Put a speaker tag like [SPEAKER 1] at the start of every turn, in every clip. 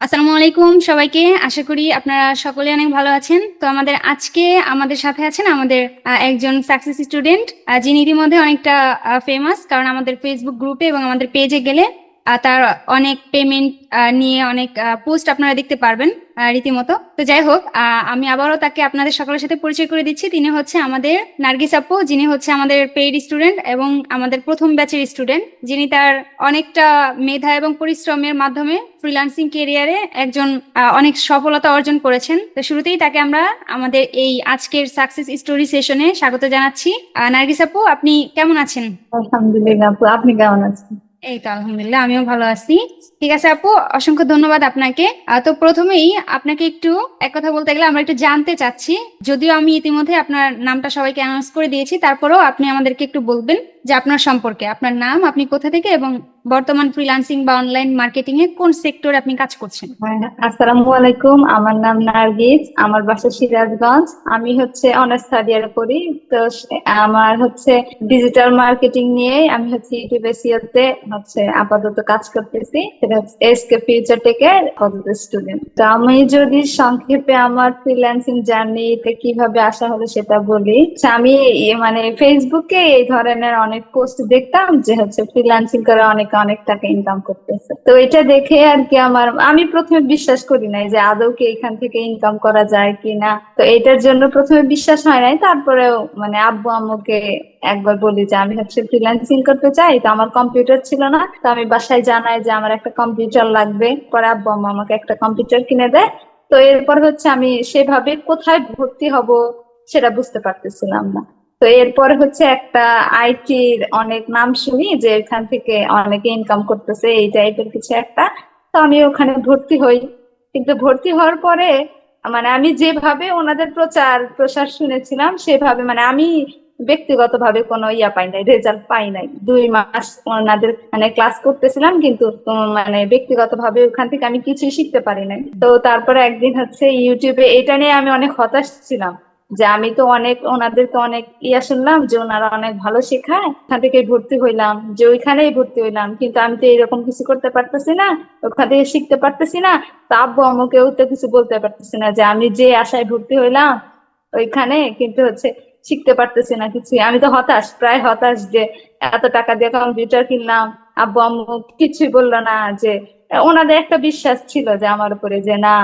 [SPEAKER 1] আসসালামু আলাইকুম সবাইকে। আশা করি আপনারা সকলে অনেক ভালো আছেন। তো আজকে আমাদের সাথে আছেন আমাদের একজন সাকসেস স্টুডেন্ট, যিনি ইতিমধ্যে অনেকটা ফেমাস। কারণ আমাদের ফেসবুক গ্রুপে এবং আমাদের পেজে গেলে তার অনেক পেমেন্ট নিয়ে অনেক পোস্ট আপনারা দেখতে পারবেন রীতিমতো। তো যাই হোক, আমি আবারও তাকে আপনাদের সকলের সাথে পরিচয় করে দিচ্ছি। তিনি হচ্ছে আমাদের নার্গিস আপু, যিনি হচ্ছে আমাদের পেইড স্টুডেন্ট এবং আমাদের প্রথম ব্যাচের স্টুডেন্ট, যিনি তার অনেকটা মেধা এবং পরিশ্রমের মাধ্যমে ফ্রিল্যান্সিং কেরিয়ারে একজন অনেক সফলতা অর্জন করেছেন। তো শুরুতেই তাকে আমরা আমাদের এই আজকের সাকসেস স্টোরি সেশনে স্বাগত জানাচ্ছি। নার্গিস আপু, আপনি কেমন আছেন?
[SPEAKER 2] আলহামদুলিল্লাহ আপু, আপনি কেমন আছেন?
[SPEAKER 1] এই তো আলহামদুলিল্লাহ, আমিও ভালো আছি। ঠিক আছে আপু, অসংখ্য ধন্যবাদ আপনাকে। তো প্রথমেই আপনাকে একটু এক কথা বলতে গেলে আমরা একটু জানতে চাচ্ছি, যদিও আমি ইতিমধ্যে আপনার নামটা সবাইকে অ্যানাউন্স করে দিয়েছি, তারপরেও আপনি আমাদেরকে একটু বলবেন যে আপনার সম্পর্কে, আপনার নাম, আপনি কোথা থেকে এবং বর্তমান ফ্রিল্যান্সিং বা অনলাইন মার্কেটিং এ কোন সেক্টরে আপনি কাজ করছেন।
[SPEAKER 2] হ্যাঁ, আসসালামু আলাইকুম। আমার নাম নার্গিস, আমার বাসা সিরাজগঞ্জ। আমি হচ্ছে অনার্স থার্ড ইয়ারে পড়ি। তো আমার হচ্ছে ডিজিটাল মার্কেটিং নিয়ে আমি হচ্ছে ইউটিউব এসইওতে হচ্ছে আপাতত কাজ করতেছি। সেটা হচ্ছে এসকে ফিউচার টেকের আপাতত স্টুডেন্ট। তো আমি যদি সংক্ষেপে আমার ফ্রিল্যান্সিং জার্নিতে কিভাবে আসা হলো সেটা বলি। আমি মানে ফেসবুকে এই ধরনের অনেক পোস্ট দেখতাম যে হচ্ছে ফ্রিল্যান্সিং করে অনেকে অনেক টাকা ইনকাম করতেছে। তো এটা দেখে আর কি আমি প্রথমে বিশ্বাস করি নাই যে আদৌ কি এখান থেকে ইনকাম করা যায় কিনা। তো এটার জন্য প্রথমে বিশ্বাস হয় নাই। তারপরেও মানে আব্বু আম্মুকে একবার বলি যে আমি হচ্ছে ফ্রিল্যান্সিং করতে চাই। তো আমার কম্পিউটার ছিল না, তো আমি বাসায় জানাই যে আমার একটা কম্পিউটার লাগবে। পরে আব্বু আম্মু আমাকে একটা কম্পিউটার কিনে দেয়। তো এরপর হচ্ছে আমি সেভাবে কোথায় ভর্তি হব সেটা বুঝতে পারতেছিলাম না। তো এরপরে হচ্ছে একটা আইটির অনেক নাম শুনি যে এখান থেকে অনেকে ইনকাম করতেছে এই টাইপের কিছু একটা। তো আমি ওখানে ভর্তি হই। কিন্তু ভর্তি হওয়ার পরে মানে আমি যেভাবে ওনাদের প্রচার প্রসার শুনেছিলাম সেভাবে মানে আমি ব্যক্তিগতভাবে কোনো পাই নাই, রেজাল্ট পাই নাই। 2 মাস ওনাদের মানে ক্লাস করতেছিলাম, কিন্তু মানে ব্যক্তিগতভাবে ওখান থেকে আমি কিছুই শিখতে পারি নাই। তো তারপরে একদিন হচ্ছে ইউটিউবে এটা নিয়ে আমি অনেক হতাশ ছিলাম যে আমি তো অনেক ওনাদেরকে অনেক শুনলাম যে ওনারা অনেক ভালো শেখায়, ওখান থেকে ভর্তি হইলাম, যে ওইখানেই ভর্তি হইলাম, কিন্তু আমি তো এরকম কিছু করতে পারতেছি না, ওখান থেকে শিখতে পারতেছি না। তো আব্বু আম্মুকেও তো কিছু বলতে পারতেছি না যে আমি যে আশায় ভর্তি হইলাম ওইখানে, কিন্তু হচ্ছে শিখতে পারতেছি না কিছু। আমি তো হতাশ, প্রায় হতাশ যে এত টাকা দিয়ে কম্পিউটার কিনলাম, আব্বু আম্মু কিছুই বললো না। যে ওনাদের একটা বিশ্বাস ছিল যে আমার উপরে যে না,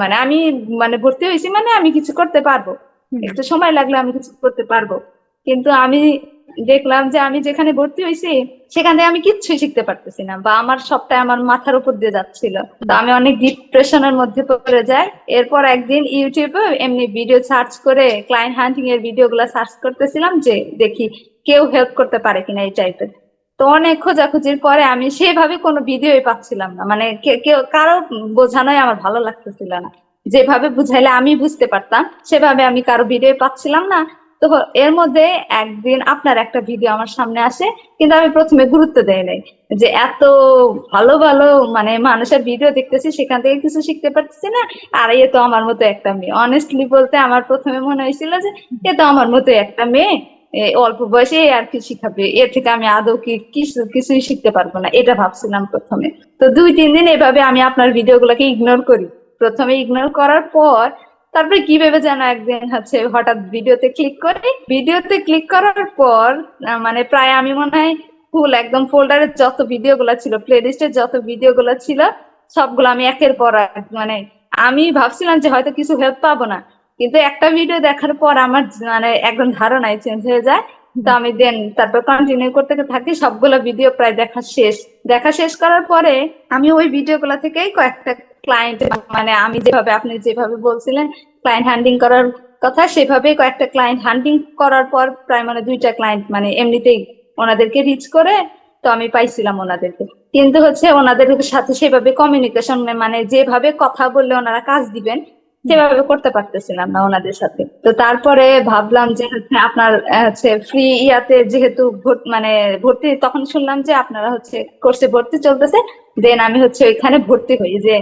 [SPEAKER 2] মানে আমি মানে ভর্তি হয়েছি মানে আমি কিছু করতে পারবো,
[SPEAKER 1] হুম।
[SPEAKER 2] একটু সময় লাগলে আমি কিছু করতে পারবো। কিন্তু আমি দেখলাম যে আমি যেখানে ভর্তি হয়েছি সেখান থেকে আমি কিচ্ছুই শিখতে পারতেছি না, বা আমার সবটাই আমার মাথার উপর দিয়ে যাচ্ছিল। তো আমি অনেক ডিপ্রেশনের মধ্যে পড়ে যাই। এরপর একদিন ইউটিউবে এমনি ভিডিও সার্চ করে ক্লায়েন্ট হান্টিং এর ভিডিও গুলা সার্চ করতেছিলাম যে দেখি কেউ হেল্প করতে পারে কিনা এই টাইপের। তো অনেক খোঁজাখুঁজির পরে আমি সেভাবে কোনো ভিডিওই পাচ্ছিলাম না, মানে কেউ কারো বোঝানোই আমার ভালো লাগতেছিল না। যেভাবে বুঝাইলে আমি বুঝতে পারতাম সেভাবে আমি কারো ভিডিও পাচ্ছিলাম না। তো এর মধ্যে একদিন আপনার একটা ভিডিও আমার সামনে আসে, কিন্তু আমি প্রথমে গুরুত্ব দেই নাই যে এত ভালো ভালো মানে মানুষের ভিডিও দেখতেছি, সেখান থেকে কিছু শিখতে পারতেছি না। আর এ তো আমার মতো একটা মেয়ে, অনেস্টলি বলতে আমার প্রথমে মনে হয়েছিল যে এ তো আমার মতো একটা মেয়ে, অল্প বয়সে আর কি শিখাবে, এর থেকে আমি আদৌ কিছুই শিখতে পারবো না, এটা ভাবছিলাম প্রথমে। তো 2-3 দিন এভাবে আমি আপনার ভিডিও গুলাকে ইগনোর করি। প্রথমে ইগনোর করার পর তারপরে কি ভেবে যেন একদিন হচ্ছে হঠাৎ ভিডিওতে ক্লিক করি। ভিডিওতে ক্লিক করার পর মানে প্রায় আমি মনে হয় ফুল একদম ফোল্ডারের যত ভিডিও গুলা ছিল, প্লে লিস্টের যত ভিডিও গুলা ছিল সবগুলো আমি একের পর এক মানে আমি ভাবছিলাম যে হয়তো কিছু হেল্প পাবো না, কিন্তু একটা ভিডিও দেখার পর আমার মানে একদম ধারণাই চেঞ্জ হয়ে যায়। তো আমি তারপর কন্টিনিউ করতে থাকি, সবগুলো ভিডিও প্রায় দেখা শেষ করার পরে আমি ওই ভিডিও গুলা থেকেই কয়েকটা ক্লায়েন্ট মানে আমি যেভাবে আপনি যেভাবে বলছিলেন ক্লায়েন্ট হ্যান্ডিং করার কথা, সেভাবে কয়েকটা ক্লায়েন্ট হ্যান্ডিং করার পর প্রায় মানে 2টা ক্লায়েন্ট মানে এমনিতেই ওনাদেরকে রিচ করে তো আমি পাইছিলাম ওনাদেরকে। কিন্তু হচ্ছে ওনাদের সাথে সেভাবে কমিউনিকেশন মানে যেভাবে কথা বললে ওনারা কাজ দিবেন সেভাবে করতে পারতেছিলাম না ওনাদের সাথে। তো তারপরে ভাবলাম যে হচ্ছে আপনার হচ্ছে ফ্রি যেহেতু মানে ভর্তি, তখন শুনলাম যে আপনারা হচ্ছে কোর্সে ভর্তি চলতেছে। দেন আমি হচ্ছে ওইখানে ভর্তি হই। যে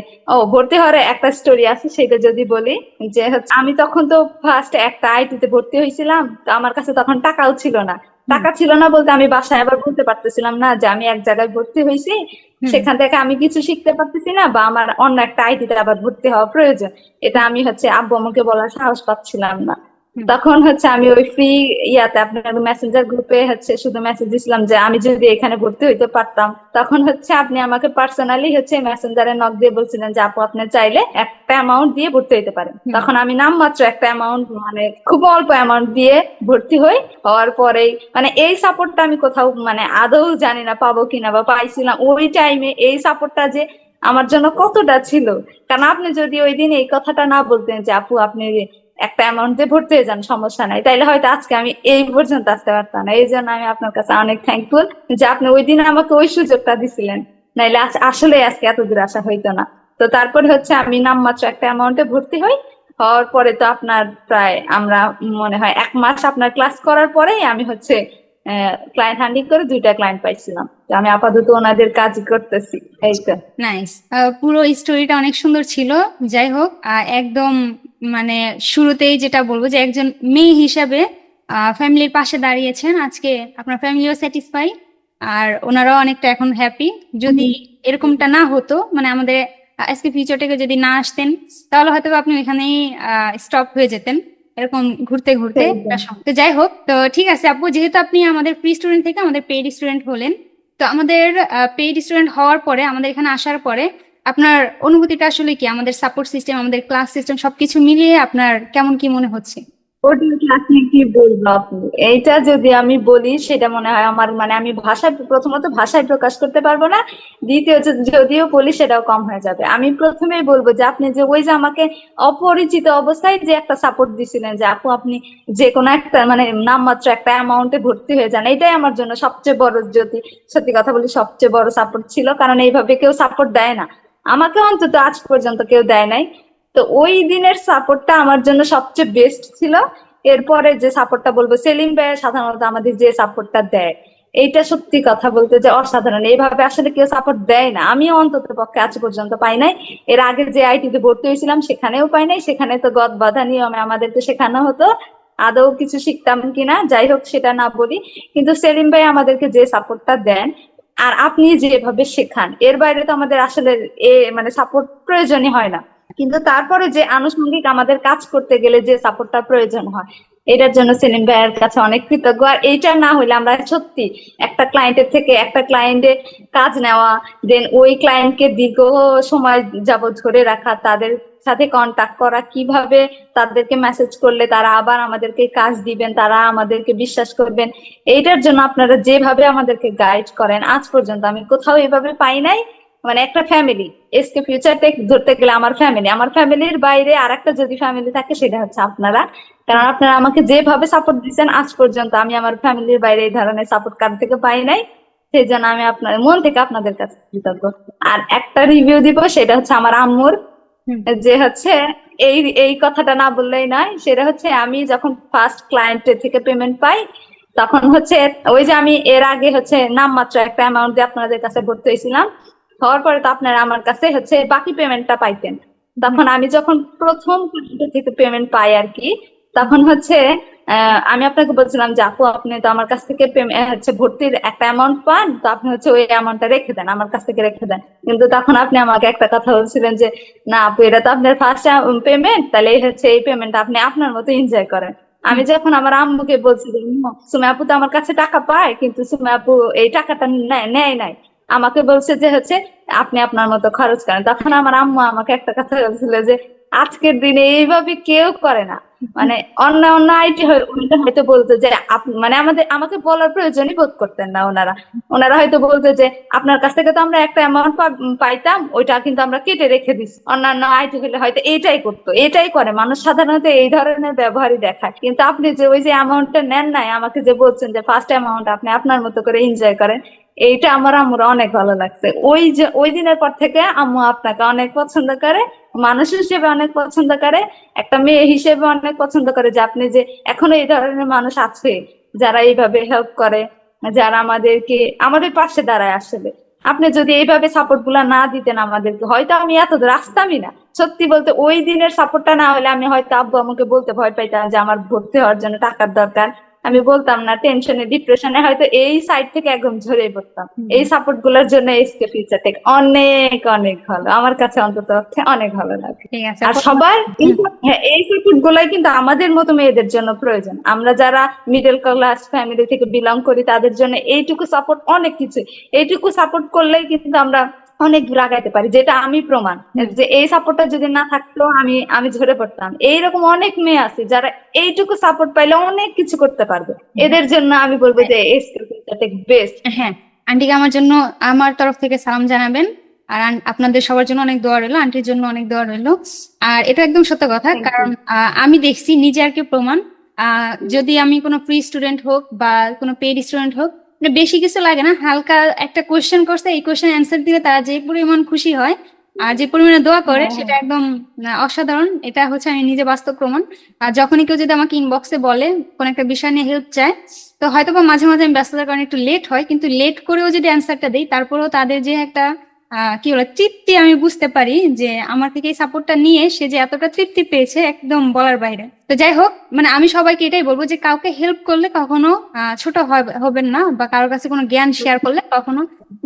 [SPEAKER 2] ভর্তি হওয়ার একটা স্টোরি আছে, সেটা যদি বলি। যে হচ্ছে আমি তখন তো ফার্স্ট একটা আইটিতে ভর্তি হয়েছিলাম, তো আমার কাছে তখন টাকাও ছিল না। টাকা ছিল না বলতে আমি বাসায় আবার বলতে পারতেছিলাম না যে আমি এক জায়গায় ভর্তি হয়েছি,
[SPEAKER 1] হুম।
[SPEAKER 2] সেখান থেকে আমি কিছু শিখতে পারতেছি না, বা আমার অন্য একটা আইটিতে আবার ভর্তি হওয়া প্রয়োজন। এটা আমি আব্বু আমাকে বলার সাহস পাচ্ছিলাম না।
[SPEAKER 1] হুম।
[SPEAKER 2] তখন আমি ওই ফ্রি ইয়াতে আপনার মেসেঞ্জার গ্রুপে শুধু মেসেজ দিছিলাম যে আমি যদি এখানে ভর্তি হইতে পারতাম। তখন আপনি আমাকে পার্সোনালি মেসেঞ্জারে নক দিয়ে বলছিলেন যে আপু আপনি চাইলে একটা অ্যামাউন্ট দিয়ে ভর্তি হইতে পারেন।
[SPEAKER 1] হুম।
[SPEAKER 2] তখন আমি নামমাত্র একটা অ্যামাউন্ট, মানে খুব অল্প অ্যামাউন্ট দিয়ে ভর্তি হই। হওয়ার পরেই এই সাপোর্টটা আমি কোথাও আদৌ জানি না পাবো কিনা বা পাইছিলাম। ওই টাইমে এই সাপোর্টটা যে আমার জন্য কতটা ছিল, কারণ আপনি যদি ওই দিন এই কথাটা না বলতেন যে আপু আপনি একটা অ্যামাউন্ট দিয়ে ভর্তি হয়ে যান, সমস্যা নাই, তাইলে হয়তো আজকে আমি এই পর্যন্ত আসতে পারতাম না। এই জন্য আমি আপনার কাছে অনেক থ্যাঙ্কফুল যে আপনি ওই দিন আমাকে ওই সুযোগটা দিছিলেন, নাইলে আসলে আজকে এত দূর আসা হইতো না। তো তারপরে আমি নামমাত্র একটা অ্যামাউন্টে ভর্তি হই। হওয়ার পরে তো আপনার প্রায় আমরা মনে হয় 1 মাস আপনার ক্লাস করার পরেই আমি ক্লায়েন্ট হ্যান্ডলিং করে 2টা ক্লায়েন্ট পাইছিলাম। তো আমি আপাতত ওনাদের কাজ করতেছি, এই তো।
[SPEAKER 1] নাইস। পুরো স্টোরিটা অনেক সুন্দর ছিল। যাই হোক, একদম মানে শুরুতেই যেটা বলবো যে একজন মেয়ে হিসাবে ফ্যামিলির পাশে দাঁড়িয়েছেন। আজকে আপনার ফ্যামিলিও স্যাটিসফাই, আর ওনারাও অনেকটা এখন হ্যাপি। যদি এরকমটা না হতো, মানে আমাদের আজকে ফিউচার থেকে যদি না আসতেন, তাহলে হয়তো বা আপনি ওইখানেই স্টপ হয়ে যেতেন, এরকম ঘুরতে ঘুরতে। তো যাই হোক, তো ঠিক আছে আপু, যেহেতু আপনি আমাদের ফ্রি স্টুডেন্ট থেকে আমাদের পেইড স্টুডেন্ট হলেন, তো আমাদের পেইড স্টুডেন্ট হওয়ার পরে, আমাদের এখানে আসার পরে আপনার অনুভূতিটা আসলে কি? আমাদের সাপোর্ট সিস্টেম, আমাদের ক্লাস সিস্টেম সবকিছু মিলিয়ে আপনার কেমন কি মনে হচ্ছে?
[SPEAKER 2] ওটার ক্লাস নিয়ে কি বলবো আপনি? এইটা যদি আমি বলি সেটা মনে হয় আমার আমি ভাষায়, প্রথমত ভাষায় প্রকাশ করতে পারবো না, দ্বিতীয়ত যদিও বলি সেটাও কম হয়ে যাবে। আমি প্রথমেই বলবো যে আপনি যে আমাকে অপরিচিত অবস্থায় যে একটা সাপোর্ট দিছিলেন যে আপু আপনি যে কোনো একটা নামমাত্র একটা অ্যামাউন্টে ভর্তি হয়ে যান, এটাই আমার জন্য সবচেয়ে বড়, যদি সত্যি কথা বলি সবচেয়ে বড় সাপোর্ট ছিল। কারণ এইভাবে কেউ সাপোর্ট দেয় না, আমাকে অন্তত আজ পর্যন্ত কেউ দেয় নাই। তো ওই দিনের সাপোর্টটা আমার জন্য সবচেয়ে বেস্ট ছিল। এরপরে যে সাপোর্টটা বলবো, সেলিম ভাই সাধারণত আমাদের যে সাপোর্টটা দেয়, এইটা সত্যি কথা বলতে যে অসাধারণ। এইভাবে আসলে কেউ সাপোর্ট দেয় না, আমিও অন্তত পক্ষে আজ পর্যন্ত পাই নাই। এর আগে যে আইটিতে ভর্তি হয়েছিলাম সেখানেও পাই নাই, সেখানে তো গদ বাঁধা নিয়মে আমাদেরকে শেখানো হতো, আদৌ কিছু শিখতাম কিনা যাই হোক সেটা না বলি। কিন্তু সেলিম ভাই আমাদেরকে যে সাপোর্টটা দেন আর আপনি যেভাবে শেখান, এর বাইরে তো আমাদের আসলে সাপোর্ট প্রয়োজনই হয় না। কিন্তু তারপরে যে আনুষঙ্গিক আমাদের কাজ করতে গেলে যে সাপোর্টটা প্রয়োজন হয়, এটার জন্য সেলিম ভাইয়ের কাছে অনেক কৃতজ্ঞ। আর এইটা না হলে আমরা সত্যি একটা ক্লায়েন্টের থেকে একটা ক্লায়েন্টে কাজ নেওয়া, দেন ওই ক্লায়েন্টকে দীর্ঘ সময় যাবত ধরে রাখা, তাদের সাথে কন্টাক্ট করা, কিভাবে তাদেরকে মেসেজ করলে তারা আবার আমাদেরকে কাজ দিবেন, তারা আমাদেরকে বিশ্বাস করবেন, এইটার জন্য আপনারা যেভাবে আমাদেরকে গাইড করেন, আজ পর্যন্ত আমি কোথাও এভাবে পাই নাই। একটা ফ্যামিলি, এসকে ফিউচার টেক ধরতে গেলে আমার ফ্যামিলি, আমার ফ্যামিলির বাইরে আর একটা যদি ফ্যামিলি থাকে সেটা আপনারা। কারণ আপনারা আমাকে যেভাবে সাপোর্ট দিচ্ছেন আজ পর্যন্ত আমি আমার ফ্যামিলির বাইরে এই ধরনের সাপোর্ট কার থেকে পাই নাই। সেই জন্য আমি আপনার মন থেকে আপনাদের কাছে কৃতজ্ঞ। আর একটা রিভিউ দিব, সেটা আমার আম্মুর, যে এই এই কথাটা না বললেই নয়। সেটা আমি যখন ফার্স্ট ক্লায়েন্টের থেকে পেমেন্ট পাই, তখন ওই যে আমি এর আগে নামমাত্র একটা অ্যামাউন্ট দিয়ে আপনাদের কাছে ভর্তি হয়েছিলাম। হওয়ার পরে তো আপনারা আমার কাছে বাকি পেমেন্টটা পাইতেন। তখন আমি যখন প্রথম ক্লায়েন্টের থেকে পেমেন্ট পাই আর কি, তখন আমি আপনাকে বলছিলাম যে আপু আপনি তো আমার কাছ থেকে ভর্তির একটা অ্যামাউন্ট পান, তো আপনি ওই অ্যামাউন্টটা রেখে দেন, আমার কাছ থেকে রেখে দেন। কিন্তু তখন আপনি আমাকে একটা কথা বলছিলেন যে না আপু এটা তো আপনার ফার্স্ট পেমেন্ট, তাহলে এই পেমেন্ট আপনি আপনার মতো এনজয় করেন। আমি যখন আমার আম্মুকে বলছি যে সুমা আপু তো আমার কাছে টাকা পায়, কিন্তু সুমা আপু এই টাকাটা নেয় নাই, আমাকে বলছে যে আপনি আপনার মতো খরচ করেন, তখন আমার আম্মু আমাকে একটা কথা বলছিল যে আজকের দিনে এইভাবে কেউ করে না। অন্য অন্য আইটি হয়তো বলতো যে আমাকে বলার প্রয়োজনই বোধ করতেন না ওনারা। ওনারা হয়তো বলতো যে আপনার কাছ থেকে তো আমরা একটা অ্যামাউন্ট পাইতাম, ওইটা কিন্তু আমরা কেটে রেখে দিচ্ছি। অন্যান্য আইটি হলে হয়তো এইটাই করতো, এটাই করে, মানুষ সাধারণত এই ধরনের ব্যবহারই দেখায়। কিন্তু আপনি যে ওই যে অ্যামাউন্টটা নেন নাই, আমাকে যে বলছেন যে ফার্স্ট অ্যামাউন্ট আপনি আপনার মতো করে এনজয় করেন, এইটা আমার আম্মুর অনেক ভালো লাগছে। ওই দিনের পর থেকে আম্মু আপনাকে অনেক পছন্দ করে, মানুষ হিসেবে অনেক পছন্দ করে, একটা মেয়ে হিসেবে অনেক পছন্দ করে, যে আপনি যে এখনো এই ধরনের মানুষ আছে যারা এইভাবে হেল্প করে, যারা আমাদের পাশে দাঁড়ায়। আসলে আপনি যদি এইভাবে সাপোর্ট গুলা না দিতেন আমাদেরকে, হয়তো আমি এত দূর আসতামই না। সত্যি বলতে ওই দিনের সাপোর্টটা না হলে আমি হয়তো আব্বু আমাকে বলতে ভয় পাইতাম যে আমার ভর্তি হওয়ার জন্য টাকার দরকার, আমি বলতাম না, টেনশনে ডিপ্রেশনে হয়তো এই সাইড থেকে একদম ঝরে পড়তাম। এই সাপোর্ট গুলোর জন্য এসকে ফিউচার টেক অনেক অনেক ভালো, আমার কাছে অন্তত অনেক ভালো লাগে।
[SPEAKER 1] ঠিক আছে।
[SPEAKER 2] আর সবার হ্যাঁ, এই সাপোর্ট গুলাই কিন্তু আমাদের মতো মেয়েদের জন্য প্রয়োজন। আমরা যারা মিডল ক্লাস ফ্যামিলি থেকে বিলং করি তাদের জন্য এইটুকু সাপোর্ট অনেক কিছু। এইটুকু সাপোর্ট করলেই কিন্তু আমরা অনেক দূর আগাইতে পারি, যেটা আমি প্রমাণ। যে এই সাপোর্টটা যদি না থাকতো আমি আমি ঝরে পড়তাম। এইরকম অনেক মেয়ে আছে যারা এইটুকু সাপোর্ট পাইলে অনেক কিছু করতে পারবে। এদের জন্য আমি বলবো যে এই স্কিলটা বেস্ট।
[SPEAKER 1] হ্যাঁ, আন্টিকে আমার জন্য আমার তরফ থেকে সালাম জানাবেন। আর আপনাদের সবার জন্য অনেক দোয়া রইলো, আন্টির জন্য অনেক দোয়া রইলো। আর এটা একদম সত্য কথা,
[SPEAKER 2] Thank you.
[SPEAKER 1] কারণ আমি দেখছি নিজে আর কি প্রমাণ। যদি আমি কোনো ফ্রি স্টুডেন্ট হোক বা কোনো পেইড স্টুডেন্ট হোক, মানে বেশি কিছু লাগে না, হালকা একটা কোয়েশ্চেন করছে, এই কোয়েশ্চেন অ্যান্সার দিলে তারা যে পরিমাণ খুশি হয় আর যে পরিমাণে দোয়া করে
[SPEAKER 2] হ্যাঁ,
[SPEAKER 1] সেটা একদম অসাধারণ। এটা হচ্ছে আমি নিজে বাস্তব প্রমাণ। আর যখনই কেউ যদি আমাকে ইনবক্সে বলে কোন একটা বিষয় নিয়ে হেল্প চায়, তো হয়তো বা মাঝে মাঝে আমি ব্যস্ততার কারণে একটু লেট হয়, কিন্তু লেট করেও যদি অ্যান্সারটা দিই, তারপরেও তাদের যে একটা কি বলে তৃপ্তি, আমি বুঝতে পারি যে আমার থেকে এই সাপোর্টটা নিয়ে সে যে এতটা তৃপ্তি পেয়েছে, একদম বলার বাইরে। তো যাই হোক, মানে আমি সবাইকে এটাই বলবো যে কাউকে হেল্প করলে কখনো ছোট হবেন না, বা কারোর কাছে কোনো জ্ঞান শেয়ার করলে কখনো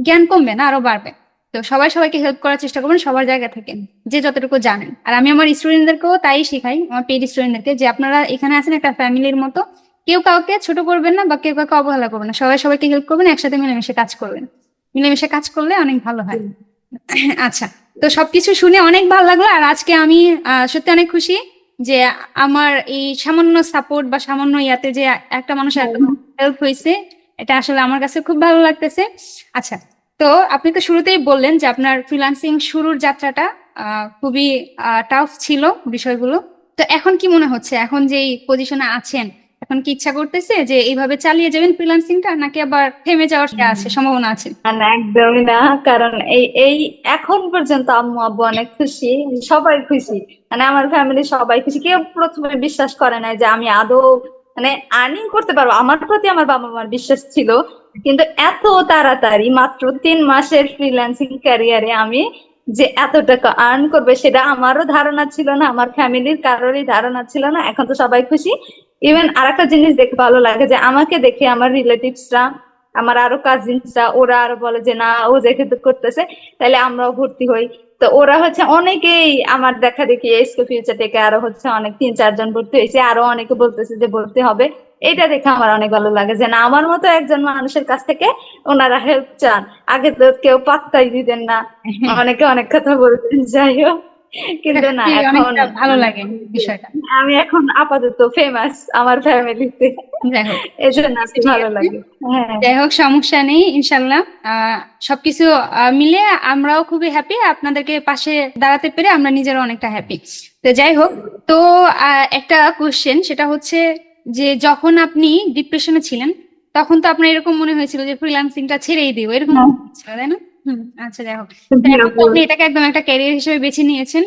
[SPEAKER 1] জ্ঞান কমবে না, আরো বাড়বে। তো সবাই সবাইকে হেল্প করার চেষ্টা করবেন সবার জায়গা থেকে, যে যতটুকু জানেন। আর আমি আমার স্টুডেন্টদেরকেও তাই শেখাই, আমার পেইড স্টুডেন্টদেরকে, যে আপনারা এখানে আছেন একটা ফ্যামিলির মতো, কেউ কাউকে ছোট করবেন না বা কেউ কাউকে অবহেলা করবেন না, সবাই সবাইকে হেল্প করবেন, একসাথে মিলেমিশে কাজ করবেন। মিলেমিশে কাজ করলে অনেক ভালো হয়। আচ্ছা, তো সবকিছু শুনে অনেক ভালো লাগলো। আর আজকে আমি সত্যি অনেক খুশি যে আমার এই সামান্য সাপোর্ট বা সামান্য ইয়াতে যে একটা মানুষের এত হেল্প হয়েছে, এটা আসলে আমার কাছে খুব ভালো লাগতেছে। আচ্ছা, তো আপনি তো শুরুতেই বললেন যে আপনার ফ্রিল্যান্সিং শুরুর যাত্রাটা খুবই টাফ ছিল বিষয়গুলো। তো এখন কি মনে হচ্ছে, এখন যেই পজিশনে আছেন, এখন কি ইচ্ছা করতেছে যে এইভাবে চালিয়ে যাবেন ফ্রিল্যান্সিংটা, নাকি আবার থেমে যাওয়ার আছে সম্ভাবনা আছে?
[SPEAKER 2] না, একদমই না। কারণ এই এই এখন পর্যন্ত আম্মু আব্বু অনেক খুশি, সবাই খুশি। মানে আমার ফ্যামিলি সবাই খুশি। কেউ প্রথমে বিশ্বাস করে না যে আমি আদৌ মানে আর্নিং করতে পারবো। আমার প্রতি আমার বাবা মার বিশ্বাস ছিল, কিন্তু এত তাড়াতাড়ি মাত্র 3 মাসের ফ্রিল্যান্সিং ক্যারিয়ারে আমি যে এত টাকা আর্ন করবে সেটা আমারও ধারণা ছিল না, আমার ফ্যামিলির কারোরই ধারণা ছিল না। এখন তো সবাই খুশি। ইভেন আরেকটা জিনিস দেখে ভালো লাগে যে আমাকে দেখে আমার রিলেটিভসরা, আমার আরো কাজিনসরা, ওরা আরো বলে যে না, ও যেহেতু করতেছে তাহলে আমরাও ভর্তি হই। তো ওরা হচ্ছে অনেকেই আমার দেখা দেখি এসকে ফিউচার থেকে আরো হচ্ছে অনেক 3-4 জন ভর্তি হয়েছে, আরো অনেকে বলতেছে যে ভর্তি হবে। এটা দেখে আমার অনেক ভালো লাগে যে না, আমার মতো একজন মানুষের কাছ থেকে ওনারা হেল্প চান। আগে তো কেউ পাত্তাই দিতেন না, অনেকে অনেক কথা বলতেন। যাই হোক, কিন্তু না, এখন
[SPEAKER 1] অনেকটা ভালো লাগে বিষয়টা।
[SPEAKER 2] আমি এখন আপাতত ফেমাস আমার ফ্যামিলিতে,
[SPEAKER 1] যাই হোক,
[SPEAKER 2] এই জন্য আর কি
[SPEAKER 1] ঠিক
[SPEAKER 2] ভালো
[SPEAKER 1] আছে।
[SPEAKER 2] লাগে। হ্যাঁ,
[SPEAKER 1] যাই হোক, সমস্যা নেই, ইনশাল্লাহ সবকিছু মিলে আমরাও খুবই হ্যাপি, আপনাদেরকে পাশে দাঁড়াতে পেরে আমরা নিজেরা অনেকটা হ্যাপি। তো যাই হোক, তো একটা কোশ্চেন, সেটা হচ্ছে যে যখন আপনি ডিপ্রেশনে ছিলেন, তখন তো আপনার এরকম মনে হয়েছিল যে ফ্রিল্যান্সিংটা ছেড়েই দিব, এরকম ছিল, তাই না? আচ্ছা, যাই হোক, তো এখন তো আপনি এটাকে একদম একটা ক্যারিয়ার হিসেবে বেছে নিয়েছেন,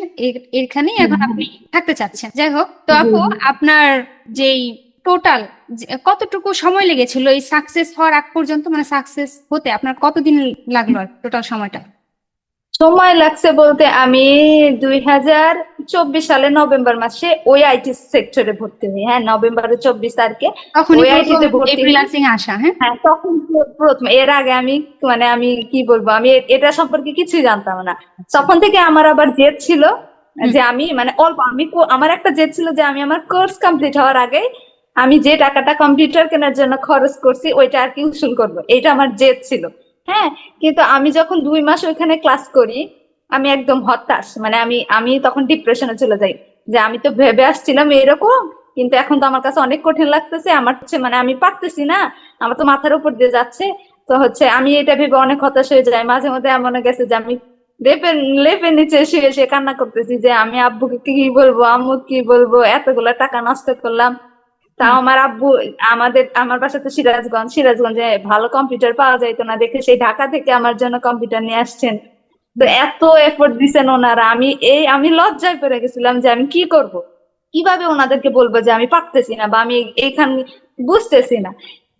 [SPEAKER 1] এখানেই এখন আপনি থাকতে চাচ্ছেন। যাই হোক, তো আপু, আপনার যেই টোটাল কতটুকু সময় লেগেছিল এই সাকসেস হওয়ার আগ পর্যন্ত, মানে সাকসেস হতে আপনার কতদিন লাগলো টোটাল সময়টা?
[SPEAKER 2] সময় লাগছে বলতে আমি 2024 সালে নভেম্বর মাসে ওই আইটি সেক্টরে ভর্তি হই। হ্যাঁ, নভেম্বরের 24 তারিখে
[SPEAKER 1] তখনই
[SPEAKER 2] ওই
[SPEAKER 1] প্রথম
[SPEAKER 2] আইটিতে
[SPEAKER 1] এই
[SPEAKER 2] ভর্তি হই।
[SPEAKER 1] ফ্রিল্যান্সিং আসা? হ্যাঁ,
[SPEAKER 2] হ্যাঁ, তখন প্রথম। এর আগে আমি মানে আমি কি বলবো, আমি এটা সম্পর্কে কিছুই জানতাম না। তখন থেকে আমার আবার জেদ ছিল যে আমি মানে অল্প আমি আমার একটা জেদ ছিল যে আমি আমার কোর্স কমপ্লিট হওয়ার আগে আমি যে টাকাটা কম্পিউটার কেনার জন্য খরচ করছি ওইটা আর কি উসুল করবো, এটা আমার জেদ ছিল। হ্যাঁ, কিন্তু আমি যখন 2 মাস ওইখানে ক্লাস করি আমি একদম হতাশ, মানে আমি আমি তখন ডিপ্রেশনে চলে যাই যে আমি তো ভেবে আসছিলাম এরকম, কিন্তু এখন তো আমার কাছে অনেক কঠিন লাগতেছে। আমার হচ্ছে মানে আমি পারতেছি না, আমার তো মাথার উপর দিয়ে যাচ্ছে। তো হচ্ছে আমি এটা ভেবে অনেক হতাশ হয়ে যাই। মাঝে মধ্যে এমন গেছে যে আমি লেপের নিচে শুয়ে শুয়ে কান্না করতেছি যে আমি আব্বুকে কি বলবো, আম্মু কি বলবো, এতগুলা টাকা নষ্ট করলাম। তাও আমার আব্বু, আমার বাসা তো সিরাজগঞ্জে ভালো কম্পিউটার পাওয়া যাইতো না দেখে সেই ঢাকা থেকে আমার জন্য কম্পিউটার নিয়ে আসছেন। তো এত এফোর্ট দিছেন ওনারা, আমি লজ্জায় পড়ে গেছিলাম যে আমি কি করব, কিভাবে ওনাদেরকে বলবো যে আমি পারতেছি না বা আমি এইখানে বুঝতেছি না।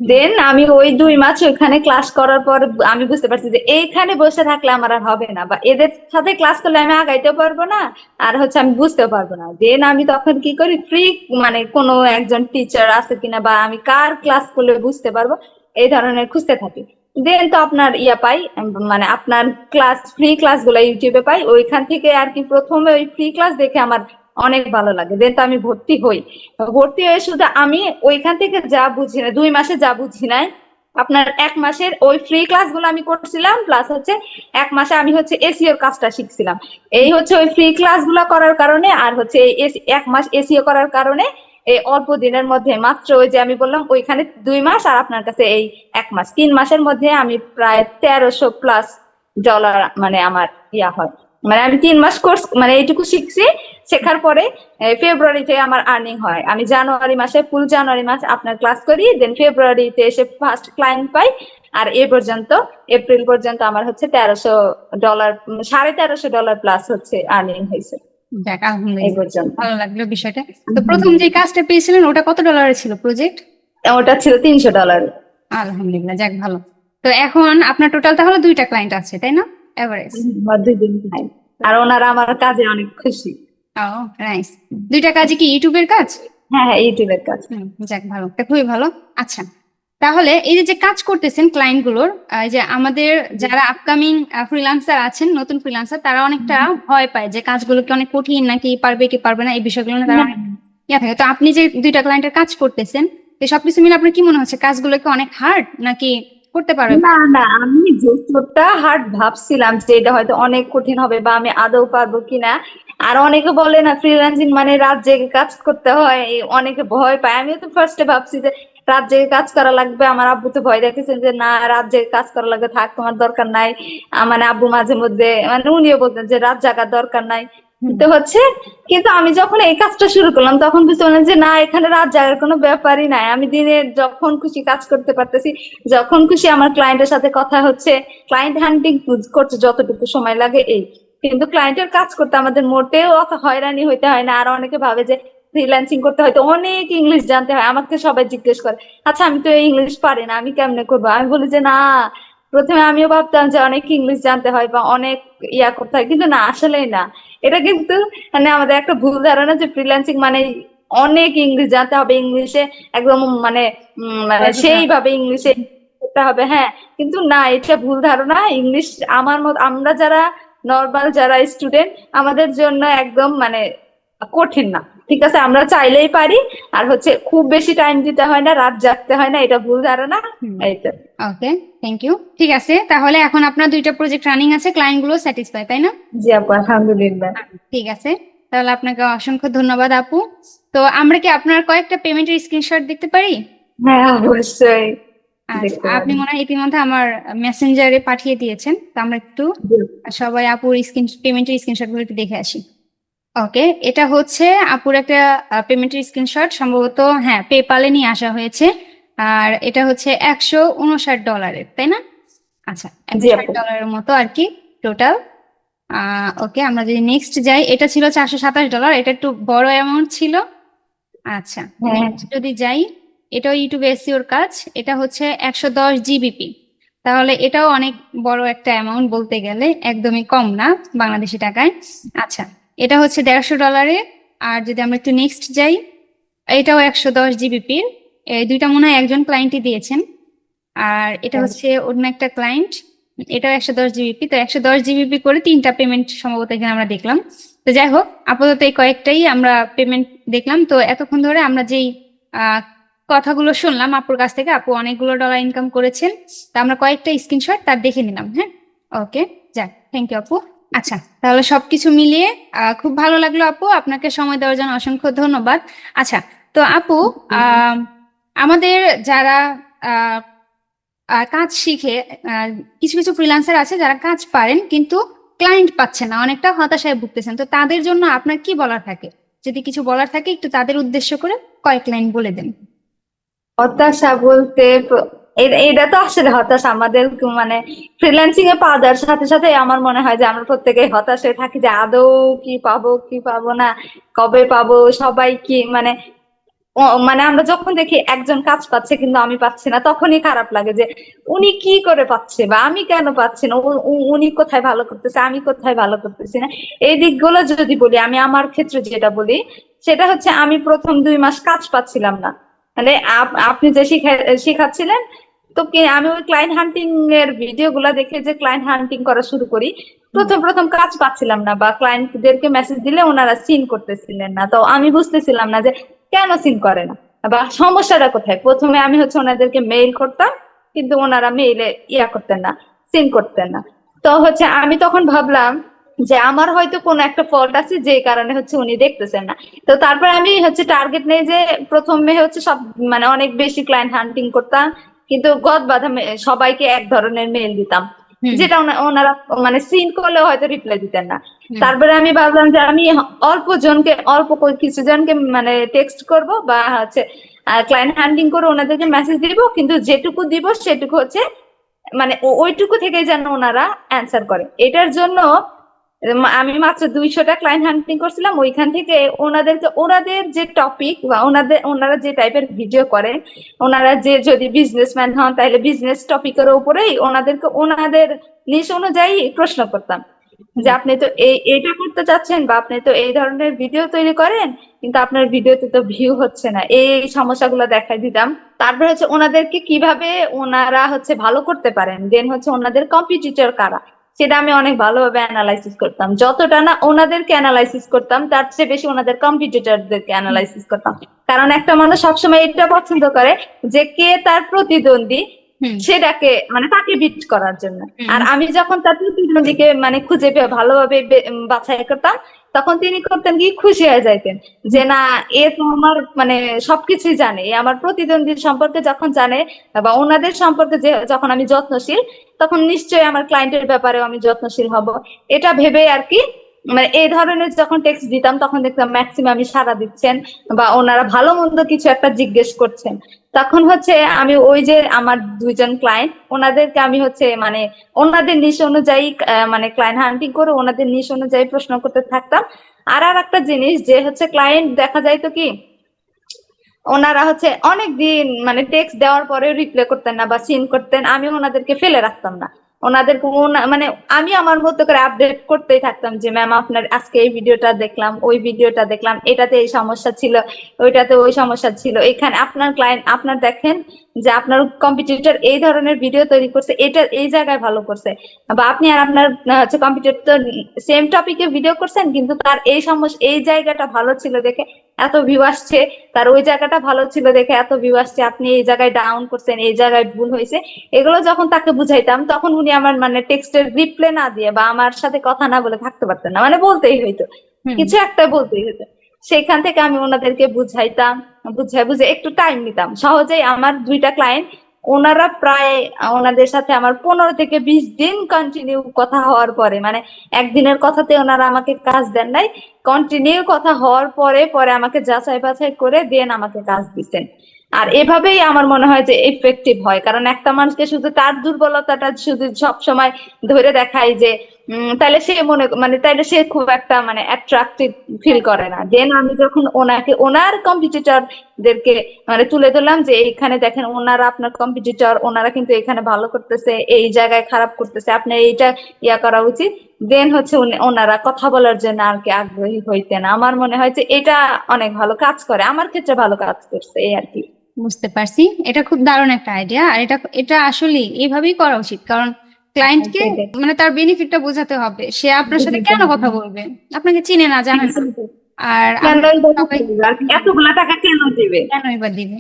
[SPEAKER 2] দেন আমি ওই 2 মাস ওইখানে ক্লাস করার পর আমি বুঝতে পারছি যে এইখানে বসে থাকলে আমার আর হবে না, বা এদের সাথে ক্লাস করলে আমি আগাইতেও পারবো না, আর হচ্ছে আমি বুঝতেও পারবো না। দেন আমি তখন কি করি, ফ্রি মানে কোনো একজন টিচার আছে কিনা বা আমি কার ক্লাস করলে বুঝতে পারবো এই ধরনের খুঁজতে থাকি। দেন তো আপনার পাই, মানে আপনার ফ্রি ক্লাস গুলো ইউটিউবে পাই, ওইখান থেকে আর কি প্রথমে ওই ফ্রি ক্লাস দেখে আমার অনেক ভালো লাগে। দেন তো আমি ভর্তি হই। ভর্তি হয়ে শুধু আমি ওইখান থেকে যা বুঝি না, 2 মাসে যা বুঝি নাই, আপনার 1 মাসের ওই ফ্রি ক্লাস গুলো আমি করছিলাম, প্লাস হচ্ছে 1 মাসে আমি হচ্ছে এসিওর কাজটা শিখছিলাম। এই হচ্ছে ওই ফ্রি ক্লাস গুলো করার কারণে, আর হচ্ছে এই 1 মাস এসিও করার কারণে এই অল্প দিনের মধ্যে, মাত্র ওই যে আমি বললাম ওইখানে 2 মাস আর আপনার কাছে এই 1 মাস, 3 মাসের মধ্যে আমি প্রায় 1300+ ডলার মানে আমার হয়। মানে আমি 3 মাস কোর্স মানে এইটুকু শিখছি, শেখার পরে ফেব্রুয়ারিতে আমার আর্নিং হয়। আমি জানুয়ারি মাসে ফুল জানুয়ারি মাস আপনার ক্লাস করি, দেন ফেব্রুয়ারিতে এসে ফার্স্ট ক্লায়েন্ট পাই। আর এ পর্যন্ত এপ্রিল পর্যন্ত আমার হচ্ছে $1300, $1350 প্লাস হচ্ছে আর্নিং হয়েছে
[SPEAKER 1] যাক,
[SPEAKER 2] এই
[SPEAKER 1] আলহামদুলিল্লাহ,
[SPEAKER 2] পর্যন্ত।
[SPEAKER 1] ভালো লাগলো বিষয়টা। তো প্রথম যে কাজটা পেয়েছিলেন ওটা কত ডলারের ছিল প্রজেক্ট?
[SPEAKER 2] ওটা ছিল $300।
[SPEAKER 1] আলহামদুলিল্লাহ, যাক ভালো। তো এখন আপনার টোটাল তাহলে 2টা ক্লায়েন্ট আছে, তাই না? এভারেজ।
[SPEAKER 2] আমার 2 দিন ভাই, আর ওনারা আমার কাজে অনেক খুশি।
[SPEAKER 1] ও, নাইস। 2টা কাজই কি ইউটিউবের কাজ?
[SPEAKER 2] হ্যাঁ হ্যাঁ, ইউটিউবের কাজ।
[SPEAKER 1] যাক ভালো, এটা খুবই ভালো। আচ্ছা, তাহলে এই যে যে কাজ করতেছেন ক্লায়েন্ট গুলোর, যে আমাদের যারা আপকামিং ফ্রিল্যান্সার আছেন, নতুন ফ্রিল্যান্সার, তারা অনেকটা ভয় পায় যে কাজগুলো কি অনেক কঠিন নাকি পারবে কি পারবে না, এই বিষয়গুলো নিয়ে তারা অনেক থাকে। তো আপনি যে 2টা ক্লায়েন্টের কাজ করতেছেন, এই সবকিছু মিলে আপনার কি মনে হচ্ছে কাজগুলো কি অনেক হার্ড নাকি করতে পারবে?
[SPEAKER 2] না না, আমি যতটা হার্ড ভাবছিলাম যে এটা হয়তো অনেক কঠিন হবে বা আমি আদৌ পারবো কিনা, আর অনেকে বলে না ফ্রিল্যান্সিং মানে রাত জেগে কাজ করতে হয়, অনেকে ভয় পায়। আমিও তো ফার্স্টে ভাবছি যে রাত জেগে কাজ করা লাগবে, আমার আব্বু তো ভয় দেখেছেন যে না রাত জেগে কাজ করা লাগবে, থাক তোমার দরকার নাই। মানে আব্বু মাঝে মধ্যে মানে উনিও বলতেন যে রাত জাগার দরকার নাই। তো হচ্ছে, কিন্তু আমি যখন এই কাজটা শুরু করলাম তখন বুঝতে পারলাম যে না, এখানে রাত জাগার কোনো ব্যাপারই নাই, আমি দিনে যখন খুশি কাজ করতে পারতেছি, যখন খুশি আমার ক্লায়েন্টের সাথে কথা হচ্ছে, ক্লায়েন্ট হান্টিং করছে যতটুকু সময় লাগে এই। কিন্তু ক্লায়েন্টের কাজ করতে আমাদের মোটেও অত হয়রানি হইতে হয় না। আর অনেকে ভাবে যে ফ্রিল্যান্সিং করতে হয়তো অনেক ইংলিশ জানতে হয়, আমাকে সবাই জিজ্ঞেস করে আচ্ছা আমি তো ইংলিশ পারি না, আমি কেমনে করবো। আমি বলি যে না, প্রথমে আমিও ভাবতাম যে অনেক ইংলিশ জানতে হয় বা অনেক করতে হয়, কিন্তু না, আসলেই না। এটা কিন্তু মানে আমাদের একটা ভুল ধারণা যে ফ্রিল্যান্সিং মানে অনেক ইংলিশ জানতে হবে, ইংলিশে একদম মানে মানে সেইভাবে ইংলিশে করতে হবে। হ্যাঁ, কিন্তু না, এটা ভুল ধারণা। ইংলিশ আমার মত আমরা যারা নর্মাল যারা স্টুডেন্ট, আমাদের জন্য একদম মানে কঠিন না। ঠিক আছে, আমরা চাইলেই পারি। আর হচ্ছে খুব বেশি টাইম দিতে হয় না, রাত জাগতে হয় না, এটা ভুল ধারণা। এইটা।
[SPEAKER 1] ওকে, থ্যাংক ইউ। ঠিক আছে, তাহলে এখন আপনার 2টা প্রজেক্ট রানিং আছে, ক্লায়েন্ট গুলো স্যাটিসফাই, তাই না?
[SPEAKER 2] জি আপু, আলহামদুলিল্লাহ।
[SPEAKER 1] ঠিক আছে, তাহলে আপনাকে অসংখ্য ধন্যবাদ আপু। তো আমরা কি আপনার কয়েকটা পেমেন্টের স্ক্রিনশট দেখতে পারি?
[SPEAKER 2] হ্যাঁ অবশ্যই
[SPEAKER 1] আচ্ছা,
[SPEAKER 2] দেখতে
[SPEAKER 1] আপনি
[SPEAKER 2] পারেন।
[SPEAKER 1] মনে হয় ইতিমধ্যে আমার মেসেঞ্জারে পাঠিয়ে দিয়েছেন, তো আমরা একটু সবাই আপুর পেমেন্টের স্ক্রিনশট গুলো একটু দেখে আসি। ওকে, এটা হচ্ছে আপুর একটা পেমেন্টের স্ক্রিনশট, সম্ভবত হ্যাঁ পেপালে নিয়ে আসা হয়েছে। আর এটা হচ্ছে $159, তাই না? আচ্ছা,
[SPEAKER 2] জি আপু।
[SPEAKER 1] $160 মতো আর কি টোটাল। ওকে, আমরা যদি নেক্সট যাই, এটা ছিল $427, এটা একটু বড় অ্যামাউন্ট ছিল। আচ্ছা,
[SPEAKER 2] হ্যাঁ
[SPEAKER 1] নেক্সট যদি যাই, এটাও ইউটিউবে এসইওর কাজ, এটা হচ্ছে 110 জিবিপি। তাহলে এটাও অনেক বড় একটা অ্যামাউন্ট, বলতে গেলে একদমই কম না বাংলাদেশি টাকায়। আচ্ছা, এটা হচ্ছে $150। আর যদি আমরা একটু নেক্সট যাই, এটাও 110 জিবিপির। এই 2টা মনে হয় একজন ক্লায়েন্টই দিয়েছেন। আর এটা হচ্ছে অন্য একটা ক্লায়েন্ট, এটাও 110 জিবিপি। তো 110 জিবিপি করে 3টা পেমেন্ট সম্ভবত এখানে আমরা দেখলাম। তো যাই হোক, আপাতত এই কয়েকটাই আমরা পেমেন্ট দেখলাম। তো এতক্ষণ ধরে আমরা যেই কথাগুলো শুনলাম আপুর কাছ থেকে, আপু অনেকগুলো ডলার ইনকাম করেছেন। তো আমরা কয়েকটা স্ক্রিনশট তার দেখে নিলাম। হ্যাঁ, ওকে, যাক, থ্যাংক ইউ আপু। আচ্ছা, তাহলে সবকিছু মিলিয়ে খুব ভালো লাগলো আপু, আপনাকে সময় দেওয়ার জন্য অসংখ্য ধন্যবাদ। আচ্ছা, তো আপু, আমাদের যারা কাজ শিখে, কিছু কিছু ফ্রিল্যান্সার আছে যারা কাজ পারেন কিন্তু ক্লায়েন্ট পাচ্ছে না, অনেকটা হতাশায় ভুগতেছেন, তো তাদের জন্য আপনার কি বলার থাকে? যদি কিছু বলার থাকে একটু তাদের উদ্দেশ্য করে কয়েক লাইন বলে দেন।
[SPEAKER 2] হতাশা বলতে এটা তো আসলে হতাশা আমাদের মানে ফ্রিল্যান্সিং এ পা দেওয়ার সাথে সাথে আমার মনে হয় যে আমরা প্রত্যেকেই হতাশ হয়ে থাকি যে আদৌ কি পাবো কি পাবো না, কবে পাবো, সবাই কি মানে মানে আমরা যখন দেখি একজন কাজ পাচ্ছে কিন্তু আমি পাচ্ছি না, তখনই খারাপ লাগে যে উনি কি করে পাচ্ছে বা আমি কেন পাচ্ছি না, উনি কোথায় ভালো করতেছে, আমি কোথায় ভালো করতেছি না। এই দিকগুলো যদি বলি, আমি আমার ক্ষেত্রে যেটা বলি সেটা হচ্ছে, আমি প্রথম 2 মাস কাজ পাচ্ছিলাম না। মানে আপনি যে শিখাচ্ছিলেন, তো কি আমি ওই ক্লায়েন্ট হান্টিং এর ভিডিও গুলা দেখে যে ক্লায়েন্ট হান্টিং করা শুরু করি, প্রথম প্রথম কাজ পাচ্ছিলাম না, বা ক্লায়েন্টদেরকে মেসেজ দিলে ওনারা সিন করতেছিলেন না। তো আমি বুঝতেছিলাম না যে কেন সিন করে না বা সমস্যাটা কোথায়। প্রথমে আমি হচ্ছে ওনাদেরকে মেইল করতাম, কিন্তু ওনারা মেইলে করতেন না, সিন করতেন না। তো হচ্ছে আমি তখন ভাবলাম যে আমার হয়তো কোনো একটা ফল্ট আছে, যে কারণে হচ্ছে উনি দেখতেছেন না। তো তারপর আমি হচ্ছে টার্গেট নেই যে প্রথমে হচ্ছে সব মানে অনেক বেশি ক্লায়েন্ট হান্টিং করতাম, কিন্তু গদ বাঁধা সবাইকে এক ধরনের মেইল দিতাম, যেটা ওনারা মানে সিন করলেও হয়তো রিপ্লাই দিতেন না। তারপরে আমি ভাবলাম যে আমি অল্প কিছু জনকে মানে টেক্সট করব বা হচ্ছে ক্লায়েন্ট হ্যান্ডলিং করে ওনাদেরকে মেসেজ দিব, কিন্তু যেটুকু দিব সেটুকু হচ্ছে মানে ওইটুকু থেকে যেন ওনারা অ্যান্সার করে। এটার জন্য আমি মাত্র 200টা ক্লায়েন্ট হ্যান্ডলিং করছিলাম। ওইখান থেকে ওনাদের যে টপিক বা ওনারা যে টাইপের ভিডিও করেন, ওনারা যে যদি বিজনেসম্যান হন তাহলে বিজনেস টপিকের উপরেই ওনাদেরকে ওনাদের নিশ অনুযায়ী প্রশ্ন করতাম যে আপনি তো এইটা করতে চাচ্ছেন, বা আপনি তো এই ধরনের ভিডিও তৈরি করেন, কিন্তু আপনার ভিডিওতে তো ভিউ হচ্ছে না, এই সমস্যাগুলো দেখাই দিতাম। তারপরে হচ্ছে ওনাদেরকে কিভাবে ওনারা হচ্ছে ভালো করতে পারেন, দেন হচ্ছে ওনাদের কম্পিটিটর কারা, সেটা আমি অনেক ভালোভাবে অ্যানালাইসিস করতাম। যতটা না ওনাদেরকে অ্যানালাইসিস করতাম, তার চেয়ে বেশি ওনাদের কম্পিটিটরদেরকে অ্যানালাইসিস করতাম। কারণ একটা মানুষ সবসময় এটা পছন্দ করে যে কে তার প্রতিদ্বন্দ্বী, সেটাকে মানে তাকে বিট করার জন্য। আর আমি যখন তার প্রতিদ্বন্দ্বীকে মানে খুঁজে পেয়ে ভালোভাবে বাছাই করতাম, তখন তিনি করতেন কি, খুশি হয়ে যাইতেন যে না, এ তো আমার মানে সবকিছুই জানে, এ আমার প্রতিদ্বন্দ্বী সম্পর্কে যখন জানে বা ওনাদের সম্পর্কে যে যখন আমি যত্নশীল, তখন নিশ্চয়ই আমার ক্লায়েন্টের ব্যাপারেও আমি যত্নশীল হব। এটা ভেবে আর কি মানে এই ধরনের যখন টেক্সট দিতাম, তখন দেখতাম ম্যাক্সিমামই সাড়া দিচ্ছেন বা ওনারা ভালো মন্দ কিছু একটা জিজ্ঞেস করছেন। তখন হচ্ছে আমি ওই যে আমার 2জন ক্লায়েন্ট, ওনাদেরকে আমি হচ্ছে মানে ওনাদের নিশ অনুযায়ী মানে ক্লায়েন্ট হান্টিং করে ওনাদের নিশ অনুযায়ী প্রশ্ন করতে থাকতাম। আর একটা জিনিস যে হচ্ছে ক্লায়েন্ট দেখা যায় তো কি, ওনারা হচ্ছে অনেক দিন মানে টেক্সট দেওয়ার পরে রিপ্লাই করতেন না বা সিন করতেন, আমি ওনাদেরকে ফেলে রাখতাম না। ওনাদেরকে মানে আমি আমার মতো করে আপডেট করতেই থাকতাম যে ম্যাম আপনার আজকে এই ভিডিওটা দেখলাম, ওই ভিডিওটা দেখলাম, এটাতে এই সমস্যা ছিল, ওইটাতে ওই সমস্যা ছিল, এখানে আপনার ক্লায়েন্ট আপনার দেখেন যে আপনার কম্পিটিটর এই ধরনের ভিডিও তৈরি করছে, এটা এই জায়গায় ভালো করছে, বা আপনি আর আপনার হচ্ছে কম্পিটিটর সেম টপিকে ভিডিও করছেন, কিন্তু তার এই সমস্যা এই জায়গাটা ভালো ছিল দেখে এত ভিউ আসছে, তার ওই জায়গাটা ভালো ছিল দেখে এত ভিউ আসছে, আপনি এই জায়গায় ডাউন করছেন, এই জায়গায় ভুল হয়েছে। এগুলো যখন তাকে বুঝাইতাম, তখন উনি আমার মানে টেক্সটের রিপ্লাই না দিয়ে বা আমার সাথে কথা না বলে থাকতে পারতেন না, মানে বলতেই হইতো, কিছু একটা বলতেই হতো। সেখান থেকে আমি ওনাদেরকে বুঝাইতাম, বুঝে একটু টাইম নিতাম। সহজেই আমার 2টা ক্লায়েন্ট, ওনারা প্রায় ওনাদের সাথে আমার 15 থেকে 20 দিন কন্টিনিউ কথা হওয়ার পরে, মানে একদিনের কথাতে ওনারা আমাকে কাজ দেন নাই, কন্টিনিউ কথা হওয়ার পরে পরে আমাকে যাচাই বাছাই করে দেন আমাকে কাজ দিচ্ছেন। আর এভাবেই আমার মনে হয় যে এফেক্টিভ হয়, কারণ একটা মানুষকে শুধু তার দুর্বলতাটা শুধু সব সময় ধরে দেখায় যে তাহলে সে তাইলে সে খুব একটা মানে অ্যাট্রাক্টিভ ফিল করে না। দেন আমি যখন ওনাকে ওনার কম্পিটিটরদেরকে মানে তুলে ধরলাম যে এইখানে দেখেন ওনারা আপনার কম্পিটিটর, ওনারা কিন্তু এখানে ভালো করতেছে, এই জায়গায় খারাপ করতেছে, আপনার এইটা করা উচিত, দেন হচ্ছে ওনারা কথা বলার জন্য আর কি আগ্রহী হইতেন। আমার মনে হয় যে এটা অনেক ভালো কাজ করে, আমার ক্ষেত্রে ভালো কাজ করছে এই আর কি।
[SPEAKER 1] বুঝতে পারছি, এটা খুব দারুণ একটা আইডিয়া। আর এটা আসলে এইভাবেই করা উচিত, কারণ ক্লায়েন্টকে মানে তার বেনিফিটটা বোঝাতে হবে, সে আপনার সাথে কেন কথা বলবে, আপনাকে চিনে না জানে না, আর
[SPEAKER 2] এতগুলা টাকা কেন দিবে,
[SPEAKER 1] কেনই বা দিবে,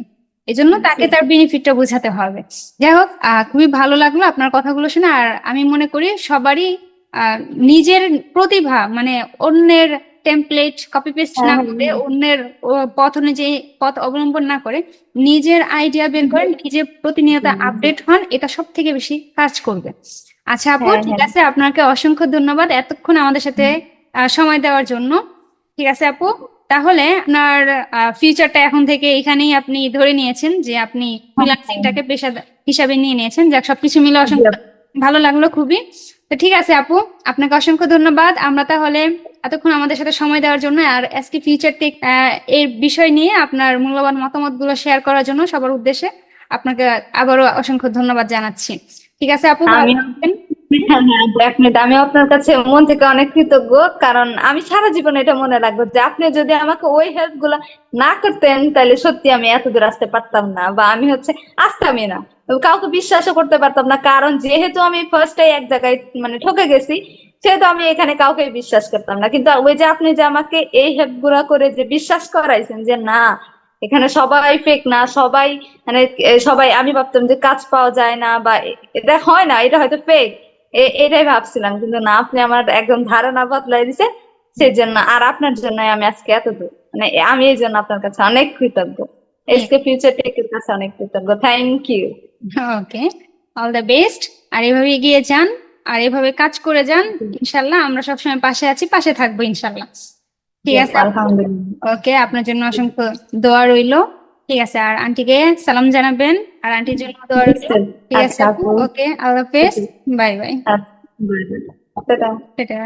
[SPEAKER 1] এই জন্য তাকে তার বেনিফিটটা বোঝাতে হবে। যাই হোক, খুবই ভালো লাগলো আপনার কথাগুলো শুনে। আর আমি মনে করি সবারই নিজের প্রতিভা মানে অন্যের টেমপ্লেট কপি পেস্ট না করে, অন্যের পথ অনুযায়ী পথ অবলম্বন না করে নিজের আইডিয়া বের করে নিজে প্রতিনিয়ত আপডেট হন, এটা সব থেকে বেশি কাজ করবে। আচ্ছা আপু, ঠিক আছে, আপনাকে অসংখ্য ধন্যবাদ এতক্ষণ আমাদের সাথে সময় দেওয়ার জন্য। ঠিক আছে আপু, তাহলে আপনার ফিউচারটা এখন থেকে এখানেই আপনি ধরে নিয়েছেন যে আপনি ফ্রিল্যান্সিংটাকে পেশা হিসাবে নিয়ে নিয়েছেন। যাক, সবকিছু মিলে অসংখ্য ভালো লাগলো খুবই। তো ঠিক আছে আপু, আপনাকে অসংখ্য ধন্যবাদ। আমরা তাহলে এতক্ষণ আমাদের সাথে সময় দেওয়ার জন্য আর আজকে ফিউচার টেক এর বিষয় নিয়ে আপনার মূল্যবান মতামতগুলো শেয়ার করার জন্য সবার উদ্দেশ্যে আপনাকে আবারও অসংখ্য ধন্যবাদ জানাচ্ছি। ঠিক আছে আপু, ভালো
[SPEAKER 2] আমি
[SPEAKER 1] থাকবেন।
[SPEAKER 2] হ্যাঁ হ্যাঁ ডেফিনেট আমি আপনার কাছে মন থেকে অনেক কৃতজ্ঞ, কারণ আমি সারা জীবন এটা মনে রাখবো যে আপনি যদি আমাকে ওই হেল্প গুলা না করতেন তাহলে সত্যি আমি এত দূর আসতে পারতাম না, বা আমি আসতামই না, কাউকে বিশ্বাসও করতে পারতাম না, কারণ যেহেতু আমি ফার্স্টে এক জায়গায় মানে ঠকে গেছি, সেহেতু আমি এখানে কাউকে বিশ্বাস করতাম না। কিন্তু ওই যে আপনি যে আমাকে এই হেল্প গুলা করে যে বিশ্বাস করাইছেন যে না, এখানে সবাই ফেক না, সবাই মানে সবাই, আমি ভাবতাম যে কাজ পাওয়া যায় না বা এটা হয় না, এটা হয়তো ফেক, এটাই ভাবছিলাম, কিন্তু না, আপনি আমার একদম ধারণা বদলাই দিছে। সেই জন্য আর আপনার জন্য আমি আজকে এত দূর, মানে আমি এই জন্য আপনার কাছে অনেক কৃতজ্ঞ, এসকে ফিউচার টেকের কাছে অনেক কৃতজ্ঞ। Thank you.
[SPEAKER 1] Okay, all the best. আর এভাবে এগিয়ে যান, আর এভাবে কাজ করে যান। ইনশাল্লাহ আমরা সবসময় পাশে আছি, পাশে থাকবো ইনশাল্লাহ। ঠিক আছে আপু?
[SPEAKER 2] আলহামদুলিল্লাহ।
[SPEAKER 1] ওকে, আপনার জন্য অসংখ্য দোয়া রইলো। ঠিক আছে, আর আন্টিকে সালাম জানাবেন, আর আন্টির জন্য দোয়া রইলো। ঠিক আছে
[SPEAKER 2] আচ্ছা
[SPEAKER 1] আপু,
[SPEAKER 2] আপু।
[SPEAKER 1] ওকে, আল্লাহ হাফেজ, বাই বাই।
[SPEAKER 2] আচ্ছা, bye bye. Ta-ta.
[SPEAKER 1] টাটা।